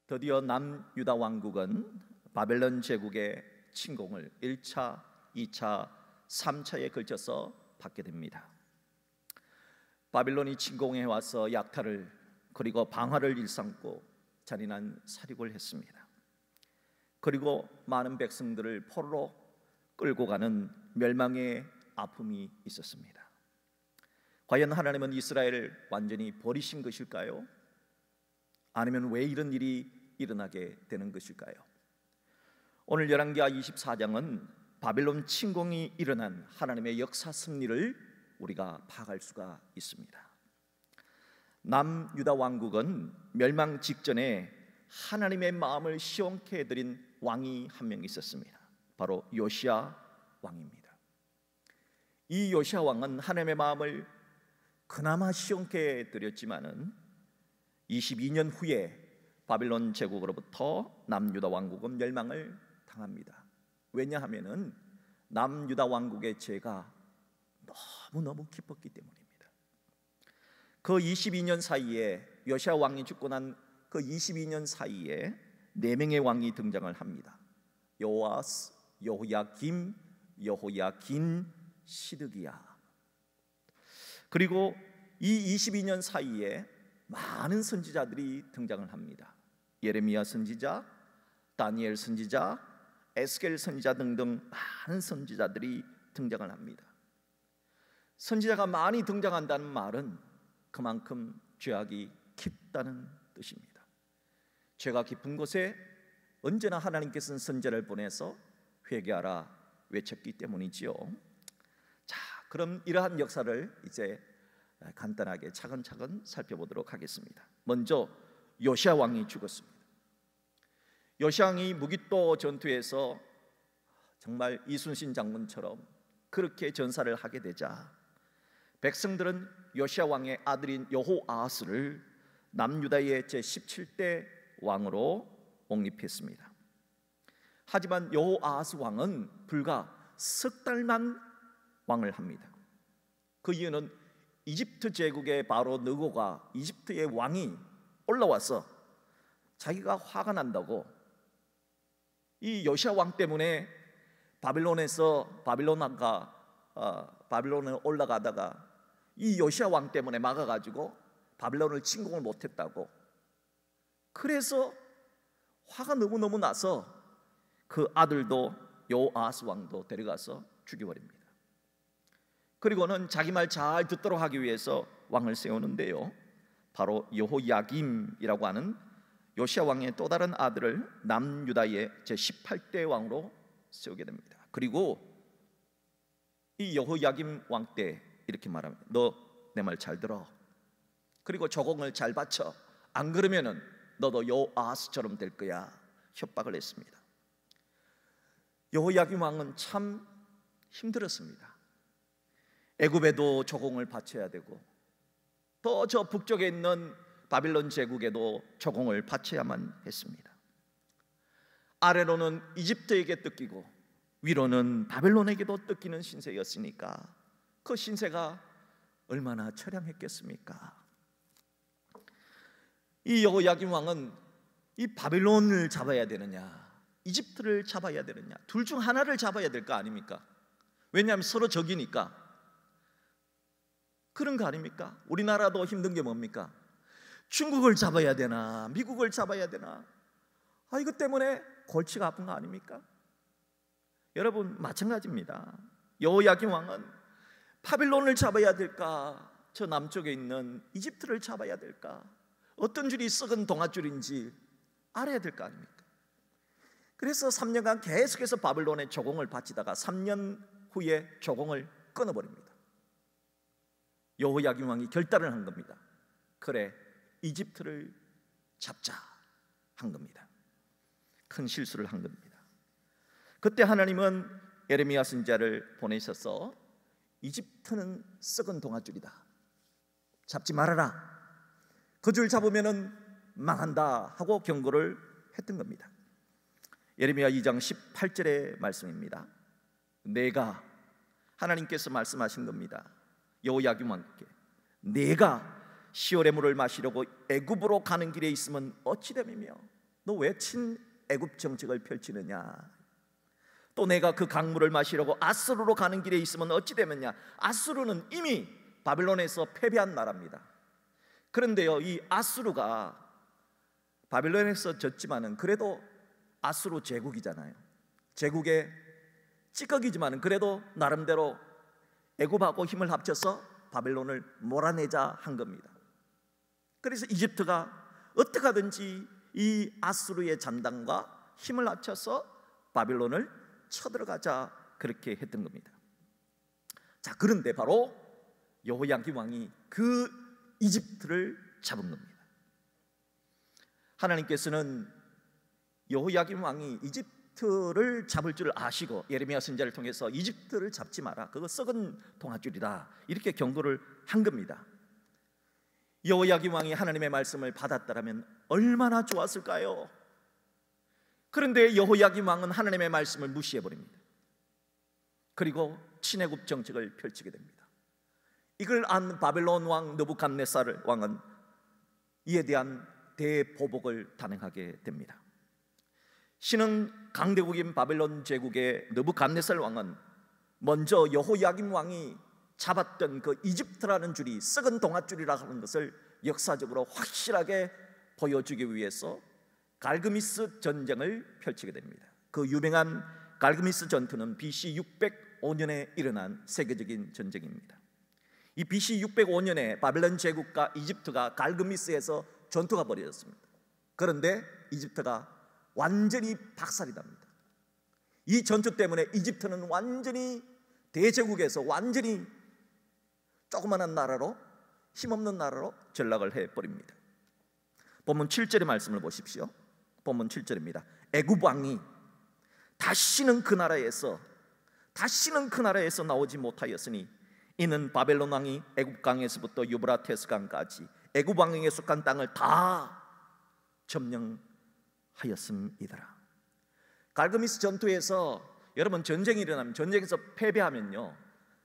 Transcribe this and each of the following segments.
드디어 남유다 왕국은 바벨론 제국의 침공을 1차, 2차, 3차에 걸쳐서 받게 됩니다. 바벨론이 침공해 와서 약탈을 그리고 방화를 일삼고 잔인한 살육을 했습니다. 그리고 많은 백성들을 포로로 끌고 가는 멸망의 아픔이 있었습니다. 과연 하나님은 이스라엘을 완전히 버리신 것일까요? 아니면 왜 이런 일이 일어나게 되는 것일까요? 오늘 열왕기하 24장은 바벨론 침공이 일어난 하나님의 역사 섭리를 우리가 파악할 수가 있습니다. 남유다 왕국은 멸망 직전에 하나님의 마음을 시원케 해드린 왕이 한 명 있었습니다. 바로 요시야 왕입니다. 이 요시야 왕은 하나님의 마음을 그나마 시원케 해드렸지만은 22년 후에 바벨론 제국으로부터 남유다 왕국은 멸망을 당합니다. 왜냐하면은 남유다 왕국의 죄가 너무너무 깊었기 때문입니다. 그 22년 사이에 요시야 왕이 죽고 난 그 22년 사이에 4명의 왕이 등장을 합니다. 요아스, 여호야김, 여호야긴, 시드기야. 그리고 이 22년 사이에 많은 선지자들이 등장을 합니다. 예레미야 선지자, 다니엘 선지자, 에스겔 선지자 등등 많은 선지자들이 등장을 합니다. 선지자가 많이 등장한다는 말은 그만큼 죄악이 깊다는 뜻입니다. 죄가 깊은 곳에 언제나 하나님께서는 선지자를 보내서 회개하라 외쳤기 때문이지요. 자, 그럼 이러한 역사를 이제 간단하게 차근차근 살펴보도록 하겠습니다. 먼저 요시야 왕이 죽었습니다. 요시야 왕이 무기또 전투에서 정말 이순신 장군처럼 그렇게 전사를 하게 되자 백성들은 요시야 왕의 아들인 여호아하스를 남유다의 제17대 왕으로 옹립했습니다. 하지만 여호아하스 왕은 불과 석 달만 왕을 합니다. 그 이유는 이집트 제국의 바로 느고가 이집트의 왕이 올라와서 자기가 화가 난다고 이 요시야 왕 때문에 바벨론에 올라가다가 이 요시야 왕 때문에 막아가지고 바벨론을 침공을 못했다고, 그래서 화가 너무너무 나서 그 아들도 여호아하스 왕도 데려가서 죽여버립니다. 그리고는 자기 말 잘 듣도록 하기 위해서 왕을 세우는데요, 바로 여호야김이라고 하는 요시야 왕의 또 다른 아들을 남유다의 제18대 왕으로 세우게 됩니다. 그리고 이 여호야김 왕 때 이렇게 말합니다. 너 내 말 잘 들어. 그리고 조공을 잘 바쳐. 안 그러면은 너도 여호아하스처럼 될 거야. 협박을 했습니다. 여호야김 왕은 참 힘들었습니다. 애굽에도 조공을 바쳐야 되고 또 저 북쪽에 있는 바빌론 제국에도 조공을 바쳐야만 했습니다. 아래로는 이집트에게 뜯기고 위로는 바벨론에게도 뜯기는 신세였으니까 그 신세가 얼마나 처량했겠습니까? 이 여호야김 왕은 이 바벨론을 잡아야 되느냐 이집트를 잡아야 되느냐 둘 중 하나를 잡아야 될 거 아닙니까? 왜냐하면 서로 적이니까. 그런 거 아닙니까? 우리나라도 힘든 게 뭡니까? 중국을 잡아야 되나 미국을 잡아야 되나, 이것 때문에 골치가 아픈 거 아닙니까? 여러분 마찬가지입니다. 여호야김 왕은 바빌론을 잡아야 될까, 저 남쪽에 있는 이집트를 잡아야 될까, 어떤 줄이 썩은 동아줄인지 알아야 될 거 아닙니까? 그래서 3년간 계속해서 바빌론의 조공을 바치다가 3년 후에 조공을 끊어버립니다. 여호야김 왕이 결단을 한 겁니다. 그래, 이집트를 잡자 한 겁니다. 큰 실수를 한 겁니다. 그때 하나님은 예레미야 선지자를 보내셔서 이집트는 썩은 동아줄이다, 잡지 말아라, 그 줄 잡으면은 망한다 하고 경고를 했던 겁니다. 예레미야 2장 18절의 말씀입니다. 내가, 하나님께서 말씀하신 겁니다. 여호야김 왕께 내가 시올의 물을 마시려고 애굽으로 가는 길에 있으면 어찌 됨이며 너 왜 친애굽 정책을 펼치느냐? 또 내가 그 강물을 마시려고 아수르로 가는 길에 있으면 어찌 되느냐? 아수르는 이미 바빌론에서 패배한 나라입니다. 그런데요, 이 아수르가 바빌론에서 졌지만은 그래도 아수르 제국이잖아요. 제국의 찌꺼기지만은 그래도 나름대로 애굽하고 힘을 합쳐서 바빌론을 몰아내자 한 겁니다. 그래서 이집트가 어떻게 하든지 이 아수르의 잔당과 힘을 합쳐서 바빌론을 쳐들어가자 그렇게 했던 겁니다. 자, 그런데 바로 여호야김 왕이 그 이집트를 잡은 겁니다. 하나님께서는 여호야김 왕이 이집트를 잡을 줄 아시고 예레미야 선지자를 통해서 이집트를 잡지 마라, 그거 썩은 동아줄이다, 이렇게 경고를 한 겁니다. 여호야김 왕이 하나님의 말씀을 받았다면 얼마나 좋았을까요? 그런데 여호야김 왕은 하나님의 말씀을 무시해버립니다. 그리고 친애굽 정책을 펼치게 됩니다. 이걸 안 바벨론 왕 느부갓네살 왕은 이에 대한 대보복을 단행하게 됩니다. 신흥 강대국인 바벨론 제국의 느부갓네살 왕은 먼저 여호야김 왕이 잡았던 그 이집트라는 줄이 썩은 동아줄이라고 하는 것을 역사적으로 확실하게 보여주기 위해서 갈그미스 전쟁을 펼치게 됩니다. 그 유명한 갈그미스 전투는 BC 605년에 일어난 세계적인 전쟁입니다. 이 BC 605년에 바벨론 제국과 이집트가 갈그미스에서 전투가 벌어졌습니다. 그런데 이집트가 완전히 박살이 납니다. 이 전투 때문에 이집트는 완전히 대제국에서 완전히 조그마한 나라로, 힘없는 나라로 전락을 해버립니다. 본문 7절의 말씀을 보십시오. 본문 7절입니다. 애굽 왕이 다시는 그 나라에서 나오지 못하였으니 이는 바벨론 왕이 애굽 강에서부터 유브라테스 강까지 애굽 왕에게 속한 땅을 다 점령하였음이더라. 갈그미스 전투에서 여러분, 전쟁이 일어나면, 전쟁에서 패배하면요,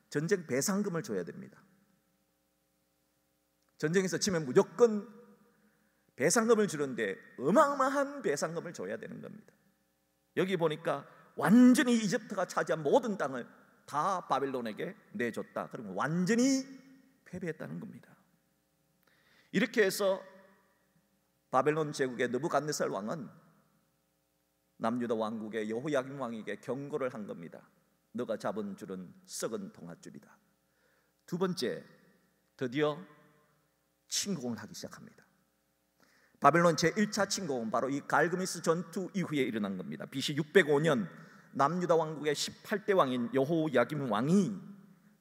전쟁 배상금을 줘야 됩니다. 전쟁에서 치면 무조건 배상금을 주는데 어마어마한 배상금을 줘야 되는 겁니다. 여기 보니까 완전히 이집트가 차지한 모든 땅을 다 바벨론에게 내줬다. 그러면 완전히 패배했다는 겁니다. 이렇게 해서 바벨론 제국의 느부갓네살 왕은 남유다 왕국의 여호야김 왕에게 경고를 한 겁니다. 너가 잡은 줄은 썩은 동아줄이다. 두 번째, 드디어 침공을 하기 시작합니다. 바벨론 제1차 침공은 바로 이 갈그미스 전투 이후에 일어난 겁니다. BC 605년 남유다 왕국의 18대 왕인 여호야김 왕이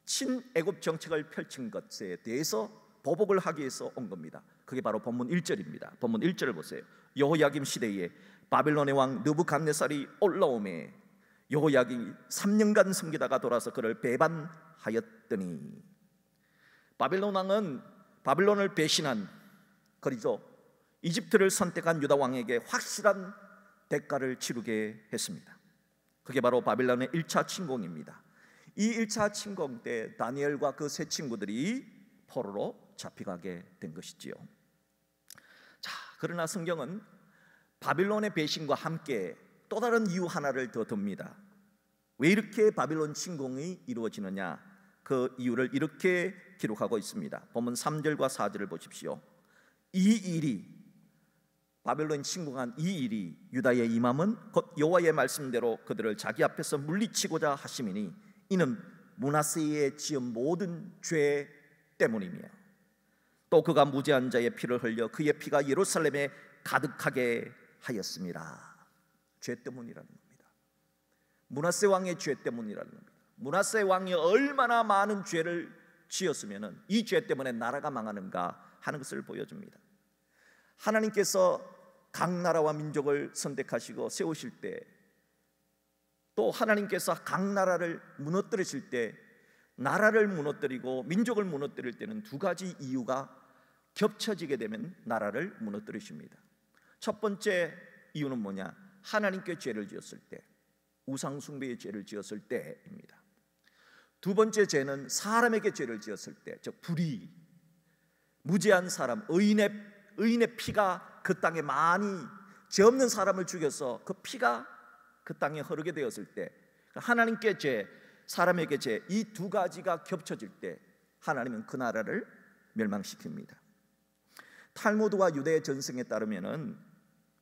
친애굽 정책을 펼친 것에 대해서 보복을 하기 위해서 온 겁니다. 그게 바로 본문 1절입니다. 본문 1절을 보세요. 여호야김 시대에 바벨론의 왕 느부갓네살이 올라오매 여호야김이 3년간 섬기다가 돌아서 그를 배반하였더니, 바벨론 왕은 바벨론을 배신한, 그리고 이집트를 선택한 유다 왕에게 확실한 대가를 치르게 했습니다. 그게 바로 바벨론의 1차 침공입니다. 이 1차 침공 때 다니엘과 그 세 친구들이 포로로 잡혀가게 된 것이지요. 자, 그러나 성경은 바빌론의 배신과 함께 또 다른 이유 하나를 더 듭니다. 왜 이렇게 바빌론 침공이 이루어지느냐, 그 이유를 이렇게 기록하고 있습니다. 본문 3절과 4절을 보십시오. 이 일이, 바벨론 침공한 이 일이 유다의 임함은 곧 여호와의 말씀대로 그들을 자기 앞에서 물리치고자 하심이니 이는 므낫세의 지은 모든 죄 때문이며 또 그가 무죄한 자의 피를 흘려 그의 피가 예루살렘에 가득하게 하였습니다. 죄 때문이라는 겁니다. 므낫세 왕의 죄 때문이라는 겁니다. 므낫세 왕이 얼마나 많은 죄를 지었으면 이 죄 때문에 나라가 망하는가 하는 것을 보여줍니다. 하나님께서 각 나라와 민족을 선택하시고 세우실 때, 또 하나님께서 각 나라를 무너뜨리실 때, 나라를 무너뜨리고 민족을 무너뜨릴 때는 두 가지 이유가 겹쳐지게 되면 나라를 무너뜨리십니다. 첫 번째 이유는 뭐냐? 하나님께 죄를 지었을 때, 우상 숭배의 죄를 지었을 때입니다. 두 번째 죄는 사람에게 죄를 지었을 때, 즉 불의, 무죄한 사람, 의인의 피가 그 땅에 많이 죄 없는 사람을 죽여서 그 피가 그 땅에 흐르게 되었을 때, 하나님께 죄, 사람에게 죄, 이 두 가지가 겹쳐질 때 하나님은 그 나라를 멸망시킵니다. 탈무드와 유대의 전승에 따르면은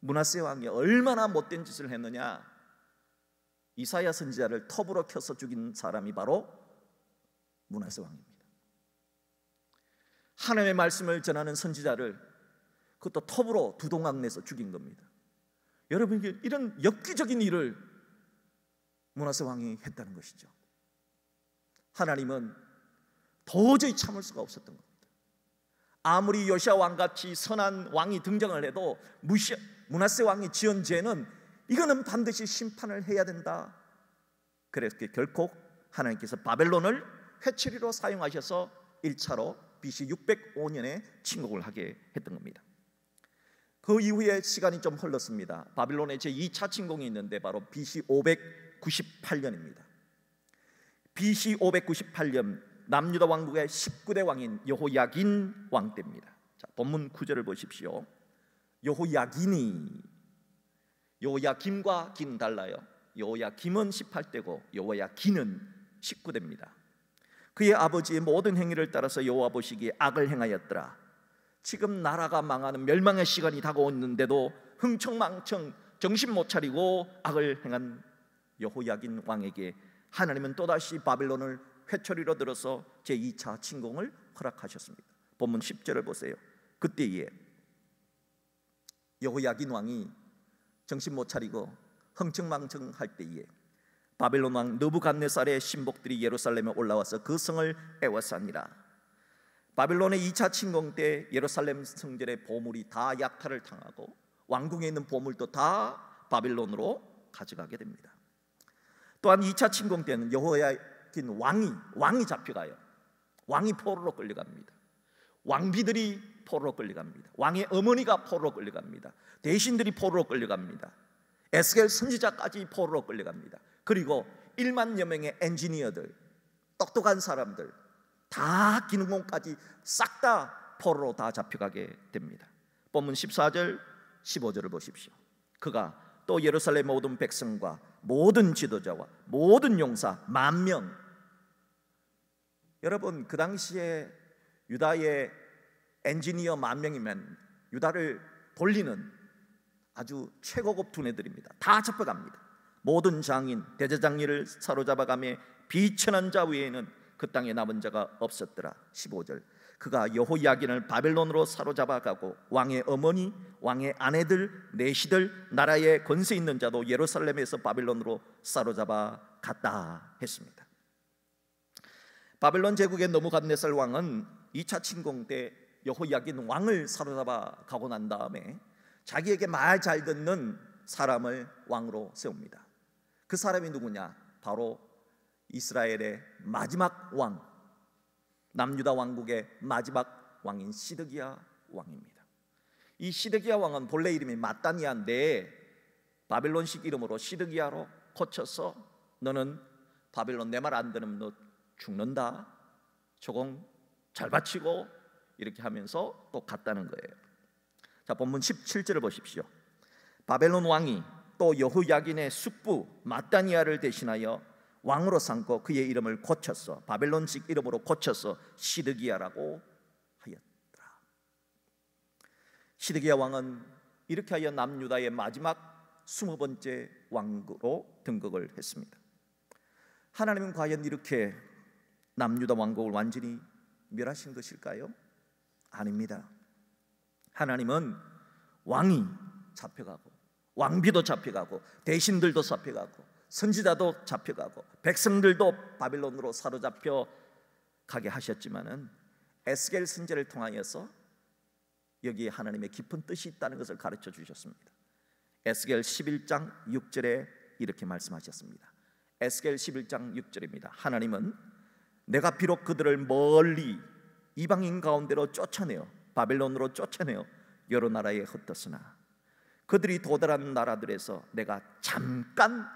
므낫세 왕이 얼마나 못된 짓을 했느냐, 이사야 선지자를 톱으로 켜서 죽인 사람이 바로 므낫세 왕입니다. 하나님의 말씀을 전하는 선지자를 그것도 톱으로 두동강 내서 죽인 겁니다. 여러분, 이런 엽기적인 일을 므낫세 왕이 했다는 것이죠. 하나님은 도저히 참을 수가 없었던 겁니다. 아무리 요시야 왕같이 선한 왕이 등장을 해도 므낫세 왕이 지은 죄는 이거는 반드시 심판을 해야 된다. 그래서 결코 하나님께서 바벨론을 회초리로 사용하셔서 1차로 BC 605년에 침공을 하게 했던 겁니다. 그 이후에 시간이 좀 흘렀습니다. 바빌론의 제2차 침공이 있는데 바로 BC 598년입니다. BC 598년 남유다 왕국의 19대 왕인 여호야긴 왕 때입니다. 자, 본문 9절을 보십시오. 여호야김과 긴 달라요. 여호야김은 18대고 여호야긴은 19대입니다. 그의 아버지의 모든 행위를 따라서 여호와 보시기에 악을 행하였더라. 지금 나라가 망하는 멸망의 시간이 다가오는데도 흥청망청 정신 못 차리고 악을 행한 여호야긴 왕에게 하나님은 또다시 바빌론을 회초리로 들어서 제2차 침공을 허락하셨습니다. 본문 10절을 보세요. 그때에 여호야긴 왕이 정신 못 차리고 흥청망청 할 때에 바벨론 왕 느부갓네살의 신복들이 예루살렘에 올라와서 그 성을 애워싸니라. 바벨론의 2차 침공 때 예루살렘 성전의 보물이 다 약탈을 당하고 왕궁에 있는 보물도 다 바벨론으로 가져가게 됩니다. 또한 2차 침공 때는 여호야긴 왕이 잡혀가요. 왕이 포로로 끌려갑니다. 왕비들이 포로로 끌려갑니다. 왕의 어머니가 포로로 끌려갑니다. 대신들이 포로로 끌려갑니다. 에스겔 선지자까지 포로로 끌려갑니다. 그리고 1만여 명의 엔지니어들, 똑똑한 사람들, 다 기능공까지 싹 다 포로로 다 잡혀가게 됩니다. 본문 14절 15절을 보십시오. 그가 또 예루살렘 모든 백성과 모든 지도자와 모든 용사 10,000명, 여러분 그 당시에 유다의 엔지니어 10,000명이면 유다를 돌리는 아주 최고급 두뇌들입니다. 다 잡혀갑니다. 모든 장인 대제장리를 사로잡아가며 비천한 자 외에는 그 땅에 남은 자가 없었더라. 15절 그가 여호야긴을 바벨론으로 사로잡아가고 왕의 어머니, 왕의 아내들, 내시들, 나라의 권세 있는 자도 예루살렘에서 바벨론으로 사로잡아 갔다 했습니다. 바벨론 제국의 느부갓네살 왕은 2차 침공 때 여호야긴 왕을 사로잡아 가고 난 다음에 자기에게 말 잘 듣는 사람을 왕으로 세웁니다. 그 사람이 누구냐? 바로 이스라엘의 마지막 왕, 남유다 왕국의 마지막 왕인 시드기야 왕입니다. 이 시드기야 왕은 본래 이름이 마따니아인데 바벨론식 이름으로 시드기야로 고쳐서 너는 바벨론 내 말 안 들으면 너 죽는다, 조공 잘 바치고 이렇게 하면서 또 갔다는 거예요. 자, 본문 17절을 보십시오. 바벨론 왕이 또 여호야긴의 숙부 마따니아를 대신하여 왕으로 삼고 그의 이름을 고쳤어. 바벨론식 이름으로 고쳐서 시드기야라고 하였더라. 시드기야 왕은 이렇게 하여 남유다의 마지막 20번째 왕으로 등극을 했습니다. 하나님은 과연 이렇게 남유다 왕국을 완전히 멸하신 것일까요? 아닙니다. 하나님은 왕이 잡혀가고 왕비도 잡혀가고 대신들도 잡혀가고 선지자도 잡혀가고 백성들도 바벨론으로 사로잡혀 가게 하셨지만은 에스겔 선지자를 통하여서 여기에 하나님의 깊은 뜻이 있다는 것을 가르쳐 주셨습니다. 에스겔 11장 6절에 이렇게 말씀하셨습니다. 에스겔 11장 6절입니다. 하나님은 내가 비록 그들을 멀리 이방인 가운데로 쫓아내어 바벨론으로 쫓아내어 여러 나라에 흩었으나 그들이 도달한 나라들에서 내가 잠깐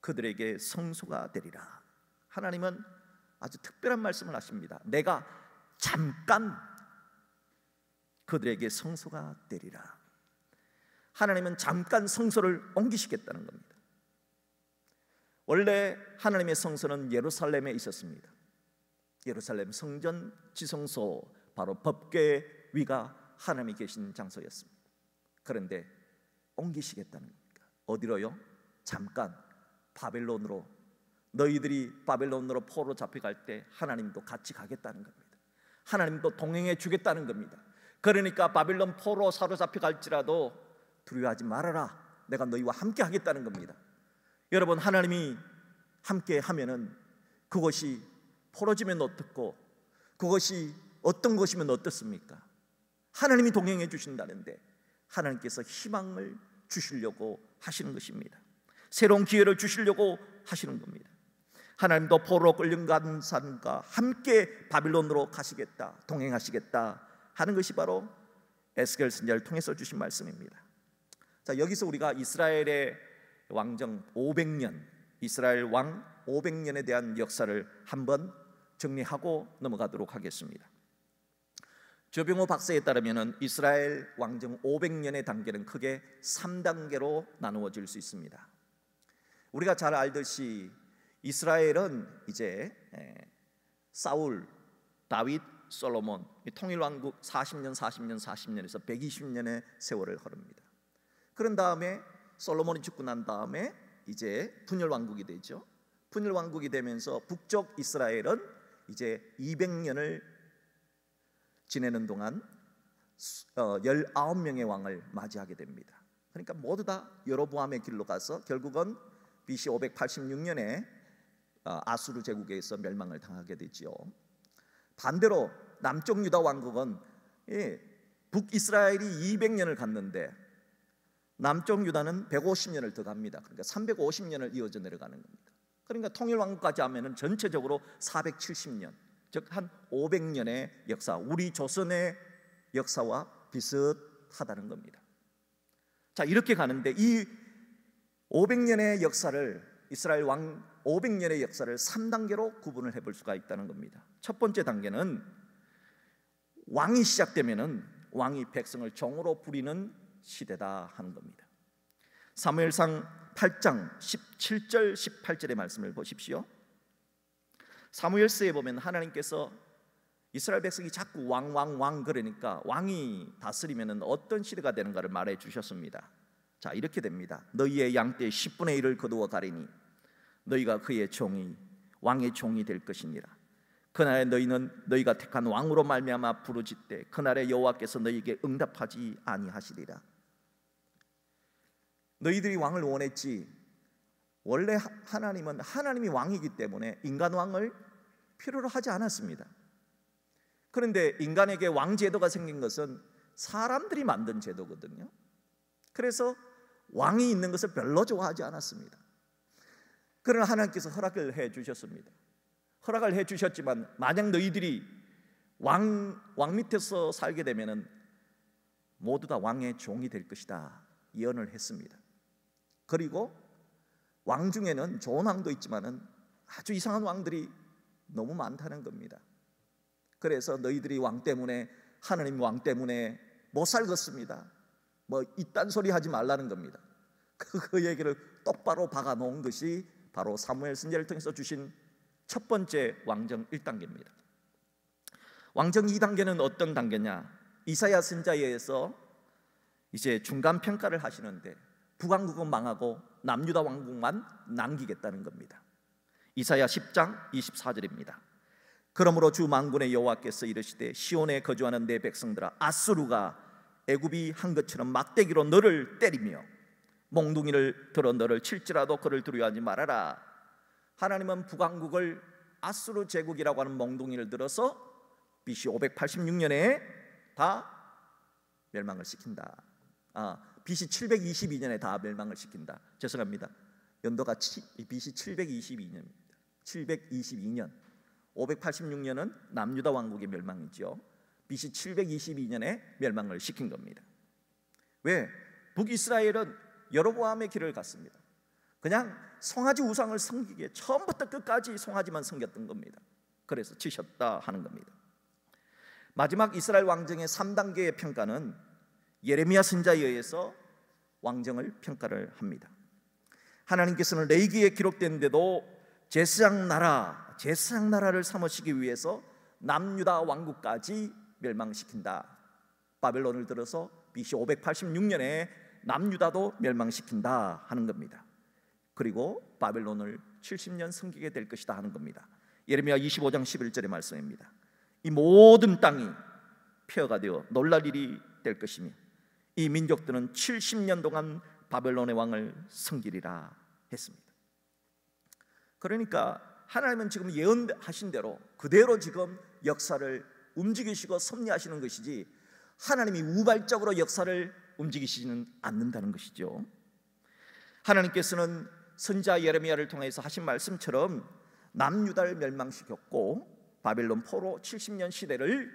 그들에게 성소가 되리라. 하나님은 아주 특별한 말씀을 하십니다. 내가 잠깐 그들에게 성소가 되리라. 하나님은 잠깐 성소를 옮기시겠다는 겁니다. 원래 하나님의 성소는 예루살렘에 있었습니다. 예루살렘 성전 지성소, 바로 법궤 위가 하나님이 계신 장소였습니다. 그런데 옮기시겠다는 겁니다. 어디로요? 잠깐 바벨론으로. 너희들이 바벨론으로 포로 잡혀갈 때 하나님도 같이 가겠다는 겁니다. 하나님도 동행해 주겠다는 겁니다. 그러니까 바벨론 포로 사로잡혀갈지라도 두려워하지 말아라, 내가 너희와 함께 하겠다는 겁니다. 여러분, 하나님이 함께 하면은 그것이 포로지면 어떻고, 그것이 어떤 것이면 어떻습니까? 하나님이 동행해 주신다는데 하나님께서 희망을 주시려고 하시는 것입니다. 새로운 기회를 주시려고 하시는 겁니다. 하나님도 포로로 끌려간 사람과 함께 바빌론으로 가시겠다, 동행하시겠다 하는 것이 바로 에스겔 선지자를 통해서 주신 말씀입니다. 자, 여기서 우리가 이스라엘의 왕정 500년, 이스라엘 왕 500년에 대한 역사를 한번 정리하고 넘어가도록 하겠습니다. 조병호 박사에 따르면 이스라엘 왕정 500년의 단계는 크게 3단계로 나누어질 수 있습니다. 우리가 잘 알듯이 이스라엘은 이제 사울, 다윗, 솔로몬 통일왕국 40년에서 120년의 세월을 흐릅니다. 그런 다음에 솔로몬이 죽고 난 다음에 이제 분열왕국이 되죠. 분열왕국이 되면서 북쪽 이스라엘은 이제 200년을 지내는 동안 19명의 왕을 맞이하게 됩니다. 그러니까 모두 다 여로보암의 길로 가서 결국은 BC 586년에 아수르 제국에서 멸망을 당하게 되지요. 반대로 남쪽 유다 왕국은 북이스라엘이 200년을 갔는데 남쪽 유다는 150년을 더 갑니다. 그러니까 350년을 이어져 내려가는 겁니다. 그러니까 통일왕국까지 하면은 전체적으로 470년, 즉 한 500년의 역사, 우리 조선의 역사와 비슷하다는 겁니다. 자, 이렇게 가는데 이 500년의 역사를, 이스라엘 왕 500년의 역사를 3단계로 구분을 해볼 수가 있다는 겁니다. 첫 번째 단계는 왕이 시작되면은 왕이 백성을 종으로 부리는 시대다 하는 겁니다. 사무엘상 8장 17절 18절의 말씀을 보십시오. 사무엘서에 보면 하나님께서 이스라엘 백성이 자꾸 왕 그러니까 왕이 다스리면 어떤 시대가 되는가를 말해 주셨습니다. 자, 이렇게 됩니다. 너희의 양떼 10분의 1을 거두어 가리니 너희가 그의 종이 왕의 종이 될 것이니라. 그날에 너희는 너희가 택한 왕으로 말미암아 부르짖되 그날에 여호와께서 너희에게 응답하지 아니하시리라. 너희들이 왕을 원했지, 원래 하나님은 하나님이 왕이기 때문에 인간 왕을 필요로 하지 않았습니다. 그런데 인간에게 왕 제도가 생긴 것은 사람들이 만든 제도거든요. 그래서 왕이 있는 것을 별로 좋아하지 않았습니다. 그러나 하나님께서 허락을 해 주셨습니다. 허락을 해 주셨지만 만약 너희들이 왕 밑에서 살게 되면은 모두 다 왕의 종이 될 것이다 예언을 했습니다. 그리고 왕 중에는 좋은 왕도 있지만은 아주 이상한 왕들이 너무 많다는 겁니다. 그래서 너희들이 왕 때문에, 하나님 왕 때문에 못 살겠습니다, 뭐 이딴 소리 하지 말라는 겁니다. 그 얘기를 똑바로 박아 놓은 것이 바로 사무엘 선지자를 통해서 주신 첫 번째 왕정 1단계입니다. 왕정 2단계는 어떤 단계냐? 이사야 선지자에 의해서 이제 중간 평가를 하시는데 북왕국은 망하고 남유다 왕국만 남기겠다는 겁니다. 이사야 10장 24절입니다. 그러므로 주 만군의 여호와께서 이르시되 시온에 거주하는 내 백성들아, 아수르가 애굽이 한 것처럼 막대기로 너를 때리며 몽둥이를 들어 너를 칠지라도 그를 두려워하지 말아라. 하나님은 북왕국을 아수르 제국이라고 하는 몽둥이를 들어서 BC 586년에 다 멸망을 시킨다. BC 722년에 다 멸망을 시킨다. 죄송합니다. 연도가 BC 722년입니다. 722년 586년은 남유다 왕국의 멸망이죠. BC 722년에 멸망을 시킨 겁니다. 왜? 북이스라엘은 여로보암의 길을 갔습니다. 그냥 송아지 우상을 섬기기에 처음부터 끝까지 송아지만 섬겼던 겁니다. 그래서 치셨다 하는 겁니다. 마지막 이스라엘 왕정의 3단계의 평가는 예레미야 선지자에 의해서 왕정을 평가를 합니다. 하나님께서는 레위기에 기록됐는데도 제사장 나라를 삼으시기 위해서 남유다 왕국까지 멸망시킨다. 바벨론을 들어서 BC 586년에 남유다도 멸망시킨다 하는 겁니다. 그리고 바벨론을 70년 섬기게 될 것이다 하는 겁니다. 예레미야 25장 11절의 말씀입니다. 이 모든 땅이 폐허가 되어 놀랄 일이 될 것이며 이 민족들은 70년 동안 바벨론의 왕을 섬기리라 했습니다. 그러니까 하나님은 지금 예언하신 대로 그대로 지금 역사를 움직이시고 섭리하시는 것이지 하나님이 우발적으로 역사를 움직이시지는 않는다는 것이죠. 하나님께서는 선지자 예레미야를 통해서 하신 말씀처럼 남유다를 멸망시켰고 바벨론 포로 70년 시대를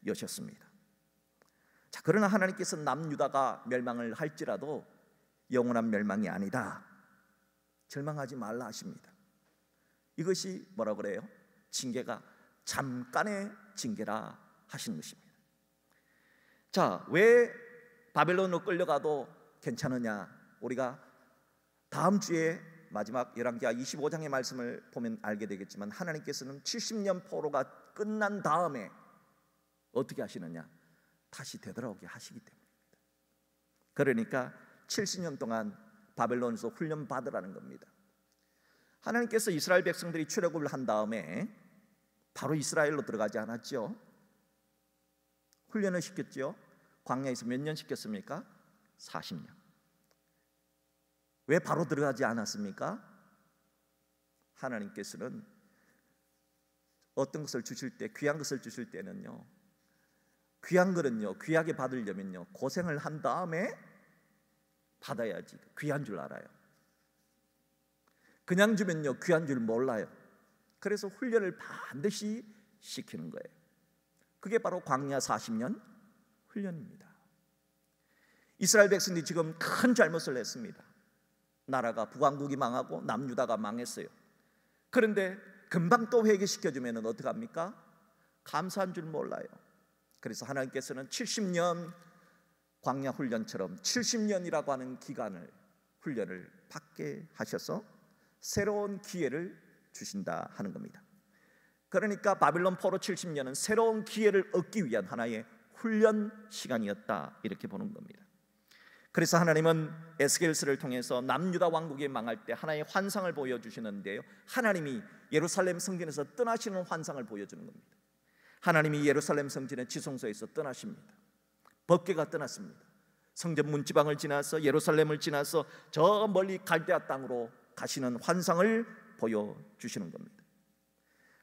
여셨습니다. 자, 그러나 하나님께서는 남유다가 멸망을 할지라도 영원한 멸망이 아니다. 절망하지 말라 하십니다. 이것이 뭐라 그래요? 징계가 잠깐의 징계라 하시는 것입니다. 자, 왜 바벨론으로 끌려가도 괜찮으냐? 우리가 다음 주에 마지막 열왕기하 25장의 말씀을 보면 알게 되겠지만 하나님께서는 70년 포로가 끝난 다음에 어떻게 하시느냐? 다시 되돌아오게 하시기 때문입니다. 그러니까 70년 동안 바벨론에서 훈련 받으라는 겁니다. 하나님께서 이스라엘 백성들이 출애굽을 한 다음에 바로 이스라엘로 들어가지 않았죠. 훈련을 시켰죠. 광야에서 몇 년 시켰습니까? 40년. 왜 바로 들어가지 않았습니까? 하나님께서는 어떤 것을 주실 때, 귀한 것을 주실 때는요, 귀한 것은요, 귀하게 받으려면요 고생을 한 다음에 받아야지 귀한 줄 알아요. 그냥 주면요 귀한 줄 몰라요. 그래서 훈련을 반드시 시키는 거예요. 그게 바로 광야 40년 훈련입니다. 이스라엘 백성들이 지금 큰 잘못을 했습니다. 나라가 북왕국이 망하고 남유다가 망했어요. 그런데 금방 또 회개시켜주면 어떡합니까? 감사한 줄 몰라요. 그래서 하나님께서는 70년 광야 훈련처럼 70년이라고 하는 기간을 훈련을 받게 하셔서 새로운 기회를 주신다 하는 겁니다. 그러니까 바빌론 포로 70년은 새로운 기회를 얻기 위한 하나의 훈련 시간이었다 이렇게 보는 겁니다. 그래서 하나님은 에스겔서를 통해서 남유다 왕국이 망할 때 하나의 환상을 보여주시는데요, 하나님이 예루살렘 성전에서 떠나시는 환상을 보여주는 겁니다. 하나님이 예루살렘 성전의 지성소에서 떠나십니다. 법궤가 떠났습니다. 성전 문지방을 지나서 예루살렘을 지나서 저 멀리 갈대아 땅으로 가시는 환상을 보여주시는 겁니다.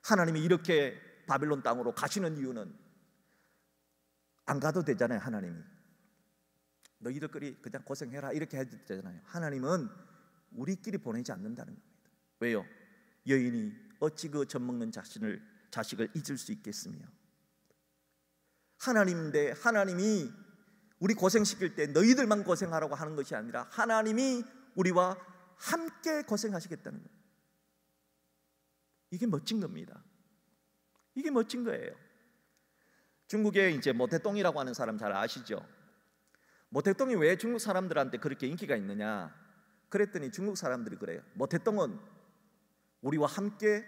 하나님이 이렇게 바빌론 땅으로 가시는 이유는 안 가도 되잖아요. 하나님이 너희들끼리 그냥 고생해라 이렇게 해도 되잖아요. 하나님은 우리끼리 보내지 않는다는 겁니다. 왜요? 여인이 어찌 그 젖먹는 자식을 잊을 수 있겠으며, 하나님인데 하나님이 우리 고생시킬 때 너희들만 고생하라고 하는 것이 아니라 하나님이 우리와 함께 고생하시겠다는 겁니다. 이게 멋진 겁니다. 이게 멋진 거예요. 중국에 이제 모태똥이라고 하는 사람 잘 아시죠? 모태똥이 왜 중국 사람들한테 그렇게 인기가 있느냐? 그랬더니 중국 사람들이 그래요. 모태똥은 우리와 함께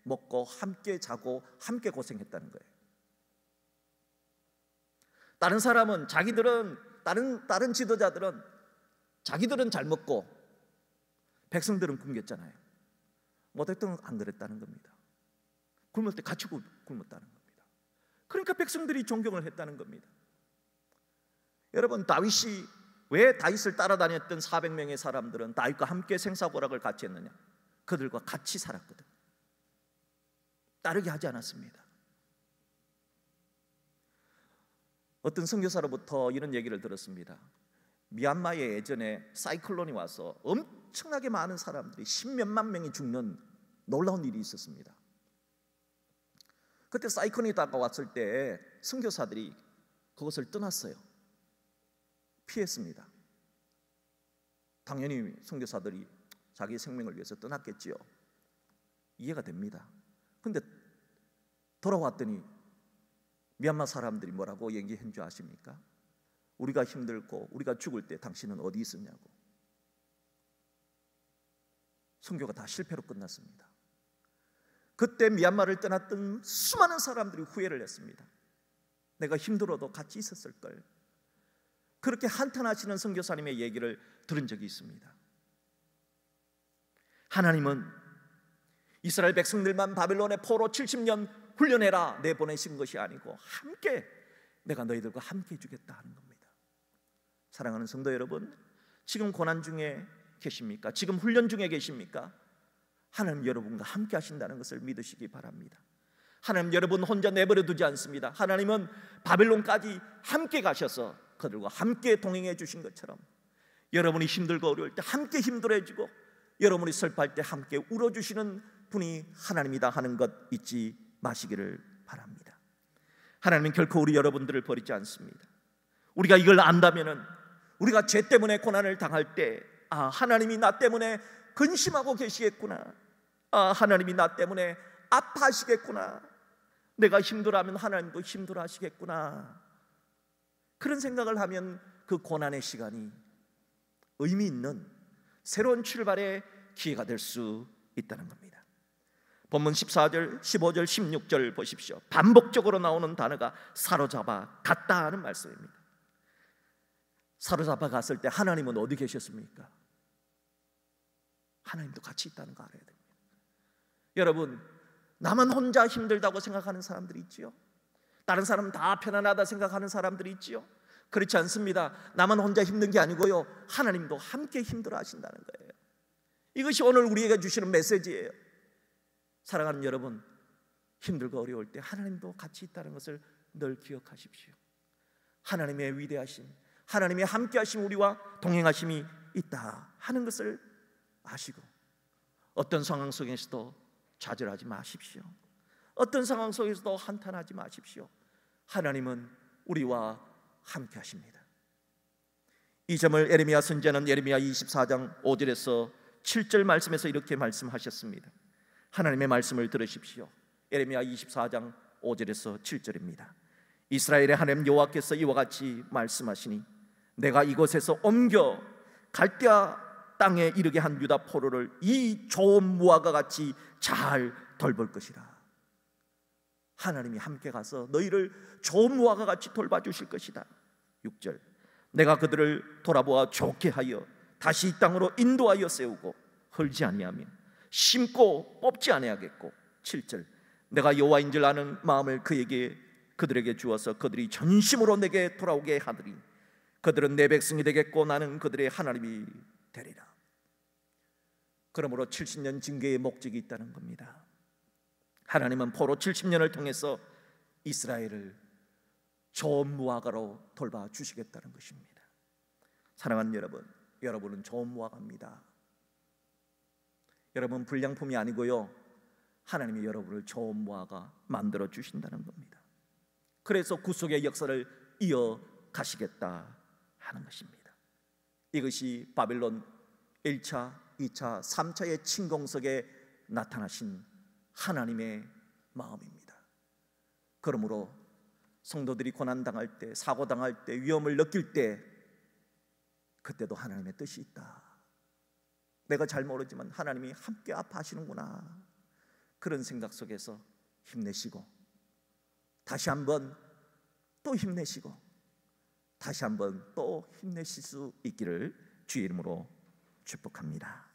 먹고 함께 자고 함께 고생했다는 거예요. 다른 사람은 다른 지도자들은 자기들은 잘 먹고 백성들은 굶겼잖아요. 모태똥은 안 그랬다는 겁니다. 굶을 때 같이 굶었다는 겁니다. 그러니까 백성들이 존경을 했다는 겁니다. 여러분, 다윗이 왜 다윗을 따라다녔던 400명의 사람들은 다윗과 함께 생사고락을 같이 했느냐? 그들과 같이 살았거든. 따르게 하지 않았습니다. 어떤 선교사로부터 이런 얘기를 들었습니다. 미얀마에 예전에 사이클론이 와서 엄청나게 많은 사람들이 10몇만 명이 죽는 놀라운 일이 있었습니다. 그때 사이클론이 다가왔을 때 선교사들이 그것을 떠났어요. 피했습니다. 당연히 선교사들이 자기 생명을 위해서 떠났겠지요. 이해가 됩니다. 근데 돌아왔더니 미얀마 사람들이 뭐라고 얘기한 줄 아십니까? 우리가 힘들고 우리가 죽을 때 당신은 어디 있었냐고. 선교가 다 실패로 끝났습니다. 그때 미얀마를 떠났던 수많은 사람들이 후회를 했습니다. 내가 힘들어도 같이 있었을 걸. 그렇게 한탄하시는 선교사님의 얘기를 들은 적이 있습니다. 하나님은 이스라엘 백성들만 바벨론의 포로 70년 훈련해라 내보내신 것이 아니고 함께, 내가 너희들과 함께 해주겠다 하는 겁니다. 사랑하는 성도 여러분, 지금 고난 중에 계십니까? 지금 훈련 중에 계십니까? 하나님 여러분과 함께 하신다는 것을 믿으시기 바랍니다. 하나님 여러분 혼자 내버려 두지 않습니다. 하나님은 바벨론까지 함께 가셔서 그들과 함께 동행해 주신 것처럼 여러분이 힘들고 어려울 때 함께 힘들어 해주고 여러분이 슬퍼할 때 함께 울어주시는 분이 하나님이다 하는 것 잊지 마시기를 바랍니다. 하나님은 결코 우리 여러분들을 버리지 않습니다. 우리가 이걸 안다면은 우리가 죄 때문에 고난을 당할 때 하나님이 나 때문에 근심하고 계시겠구나, 하나님이 나 때문에 아파하시겠구나, 내가 힘들어하면 하나님도 힘들어하시겠구나, 그런 생각을 하면 그 고난의 시간이 의미 있는 새로운 출발의 기회가 될 수 있다는 겁니다. 본문 14절, 15절, 16절 보십시오. 반복적으로 나오는 단어가 사로잡아 갔다 하는 말씀입니다. 사로잡아 갔을 때 하나님은 어디 계셨습니까? 하나님도 같이 있다는 거 알아야 됩니다. 여러분, 나만 혼자 힘들다고 생각하는 사람들이 있지요. 다른 사람은 다 편안하다 생각하는 사람들이 있지요. 그렇지 않습니다. 나만 혼자 힘든 게 아니고요, 하나님도 함께 힘들어 하신다는 거예요. 이것이 오늘 우리에게 주시는 메시지예요. 사랑하는 여러분, 힘들고 어려울 때 하나님도 같이 있다는 것을 늘 기억하십시오. 하나님의 위대하심, 하나님의 함께하심, 우리와 동행하심이 있다 하는 것을 아시고 어떤 상황 속에서도 좌절하지 마십시오. 어떤 상황 속에서도 한탄하지 마십시오. 하나님은 우리와 함께 하십니다. 이 점을 예레미야 선지자는 예레미야 24장 5절에서 7절 말씀에서 이렇게 말씀하셨습니다. 하나님의 말씀을 들으십시오. 예레미야 24장 5절에서 7절입니다. 이스라엘의 하나님 여호와께서 이와 같이 말씀하시니 내가 이곳에서 옮겨 갈대아 땅에 이르게 한 유다 포로를 이 좋은 무화과 같이 잘 돌볼 것이라. 하나님이 함께 가서 너희를 좋은 무화과 같이 돌봐주실 것이다. 6절, 내가 그들을 돌아보아 좋게 하여 다시 이 땅으로 인도하여 세우고 헐지 아니하며 심고 뽑지 아니하겠고. 7절, 내가 여호와인 줄 아는 마음을 그들에게 주어서 그들이 전심으로 내게 돌아오게 하리니 그들은 내 백성이 되겠고 나는 그들의 하나님이 되리라. 그러므로 70년 징계의 목적이 있다는 겁니다. 하나님은 포로 70년을 통해서 이스라엘을 좋은 무화과로 돌봐주시겠다는 것입니다. 사랑하는 여러분, 여러분은 좋은 무화과입니다. 여러분 불량품이 아니고요, 하나님이 여러분을 좋은 무화과 만들어 주신다는 겁니다. 그래서 구속의 역사를 이어가시겠다 하는 것입니다. 이것이 바벨론 1차, 2차, 3차의 침공석에 나타나신 하나님의 마음입니다. 그러므로 성도들이 고난당할 때, 사고당할 때, 위험을 느낄 때 그때도 하나님의 뜻이 있다. 내가 잘 모르지만 하나님이 함께 아파하시는구나. 그런 생각 속에서 힘내시고 다시 한번 또 힘내시고 다시 한번 또 힘내실 수 있기를 주의 이름으로 축복합니다.